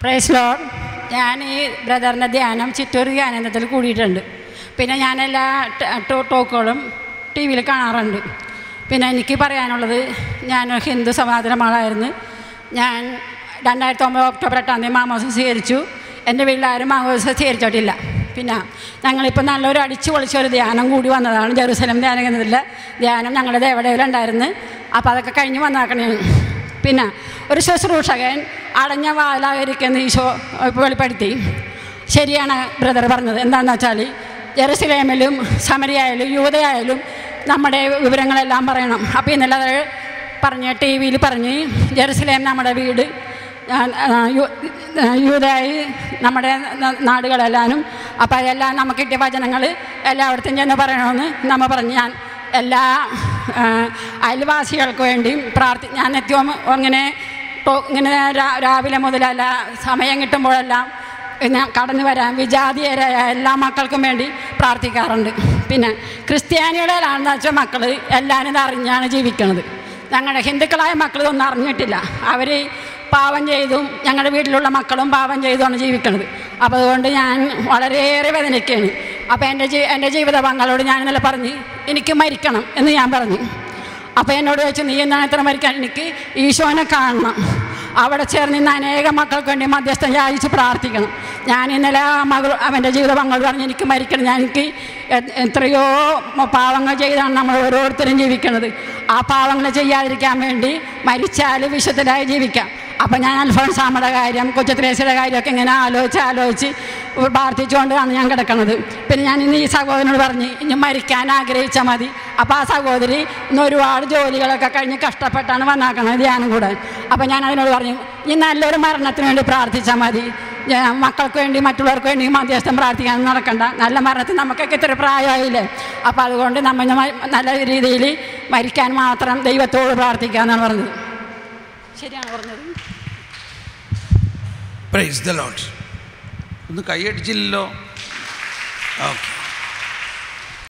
Praise Lord. ഞാൻ ഈ ബ്രദറിൻ്റെ ധ്യാനം ചിറ്റൂർ ധ്യാനത്തിൽ കൂടിയിട്ടുണ്ട്. പിന്നെ ഞാനെല്ലാ ടോക്കുകളും ടി വിയിൽ കാണാറുണ്ട്. പിന്നെ എനിക്ക് പറയാനുള്ളത്, ഞാൻ ഹിന്ദു സമാധാനമാളായിരുന്നു. ഞാൻ 2009 ഒക്ടോബർ 8 മാമോസം സ്വീകരിച്ചു. എൻ്റെ വീട്ടിലാരും മാമോസം സ്വീകരിച്ചിട്ടില്ല. പിന്നെ ഞങ്ങളിപ്പോൾ നല്ലൊരു അടിച്ചു പൊളിച്ചൊരു ധ്യാനം കൂടി വന്നതാണ്. ജെറുസലേം ധ്യാനം എന്നതിലെ ധ്യാനം ഞങ്ങളുടെ ദേവടയിലുണ്ടായിരുന്നു. അപ്പോൾ അതൊക്കെ കഴിഞ്ഞ് വന്നാക്കണേ. പിന്നെ ഒരു ശുശ്രൂഷകൻ അടഞ്ഞ വാലായിരിക്കുന്ന ഈശോ വെളിപ്പെടുത്തി. ശരിയാണ് ബ്രദർ പറഞ്ഞത്. എന്താണെന്ന് വെച്ചാൽ ജെറുസലേമിലും സമരിയായാലും യൂദയായാലും നമ്മുടെ വിവരങ്ങളെല്ലാം പറയണം. അപ്പോൾ ഇന്നലെ അത് പറഞ്ഞ് ടി വിയിൽ പറഞ്ഞ് ജെറുസലേം നമ്മുടെ വീട്, യൂദയായി നമ്മുടെ നാടുകളെല്ലാനും. അപ്പോൾ അതെല്ലാം നമുക്ക് കിട്ടിയ വചനങ്ങൾ എല്ലായിടത്തും ചെന്ന് പറയണമെന്ന് നമ്മൾ പറഞ്ഞ് ഞാൻ എല്ലാ അയൽവാസികൾക്ക് വേണ്ടിയും ഞാൻ നിത്യവും ഇങ്ങനെ രാവിലെ മുതലല്ല സമയം കിട്ടുമ്പോഴെല്ലാം ഞാൻ കടന്നു വരാൻ വിജാതീയരായ എല്ലാ മക്കൾക്കും വേണ്ടി പ്രാർത്ഥിക്കാറുണ്ട്. പിന്നെ ക്രിസ്ത്യാനികളാണെന്ന് വെച്ചാൽ മക്കൾ എല്ലാവരും ഇത് അറിഞ്ഞാണ് ജീവിക്കുന്നത്. ഞങ്ങളുടെ ഹിന്ദുക്കളായ മക്കൾ ഇതൊന്നും അറിഞ്ഞിട്ടില്ല. അവർ പാവം ചെയ്തും ഞങ്ങളുടെ വീട്ടിലുള്ള മക്കളും പാവം ചെയ്തുമാണ് ജീവിക്കുന്നത്. അപ്പോൾ അതുകൊണ്ട് ഞാൻ വളരെയേറെ വേദനിക്കുകയാണ്. അപ്പോൾ എൻ്റെ ജീവിത പങ്കാളോട് ഞാൻ ഇന്നലെ പറഞ്ഞ് എനിക്ക് മരിക്കണം എന്ന് ഞാൻ പറഞ്ഞു. അപ്പോൾ എന്നോട് ചോദിച്ചു, നീ എന്താണ് ഇത്ര മരിക്കാൻ? എനിക്ക് ഈശോനെ കാണണം. അവിടെ ചേർന്ന് ഇന്ന് അനേകം മക്കൾക്ക് വേണ്ടി മധ്യസ്ഥം യാചിച്ച് പ്രാർത്ഥിക്കണം. ഞാൻ ഇന്നലെ അവൻ്റെ ജീവിത പങ്കാളോട് പറഞ്ഞ് എനിക്ക് മരിക്കണം. എനിക്ക് എത്രയോ പാവങ്ങൾ ചെയ്താണ് നമ്മൾ ഓരോരുത്തരും ജീവിക്കുന്നത്. ആ പാവങ്ങൾ ചെയ്യാതിരിക്കാൻ വേണ്ടി മരിച്ചാൽ വിശുദ്ധരായി ജീവിക്കാം. അപ്പം ഞാൻ അൽഫോൻസാമ്മയുടെ കാര്യം, കൊച്ചുത്രേസ്യയുടെ കാര്യമൊക്കെ ഇങ്ങനെ ആലോചിച്ച് പ്രാർത്ഥിച്ചുകൊണ്ടാണ് ഞാൻ കിടക്കുന്നത്. പിന്നെ ഞാൻ ഇന്ന് ഈ സഹോദരനോട് പറഞ്ഞ് ഇനി മരിക്കാൻ ആഗ്രഹിച്ചാൽ മതി. അപ്പോൾ ആ സഹോദരി ഇന്ന് ഒരുപാട് ജോലികളൊക്കെ കഴിഞ്ഞ് കഷ്ടപ്പെട്ടാണ് വന്നാക്കണത് ധ്യാനം കൂടാൻ. അപ്പോൾ ഞാൻ അതിനോട് പറഞ്ഞു, ഈ നല്ലൊരു മരണത്തിന് വേണ്ടി പ്രാർത്ഥിച്ചാൽ മതി. മക്കൾക്ക് വേണ്ടി മറ്റുള്ളവർക്ക് വേണ്ടി മധ്യസ്ഥം പ്രാർത്ഥിക്കാൻ നടക്കണ്ട. നല്ല മരണത്തിന് നമുക്കൊക്കെ ഇത്ര പ്രായമായില്ലേ. അപ്പോൾ അതുകൊണ്ട് നമ്മൾ നല്ല രീതിയിൽ മരിക്കാൻ മാത്രം ദൈവത്തോട് പ്രാർത്ഥിക്കാമെന്നാണ് പറഞ്ഞത്. ശരിയാണ് പറഞ്ഞത്. Praise the Lord. ഒന്ന് കൈയടിച്ചില്ലല്ലോ. ഓക്കെ.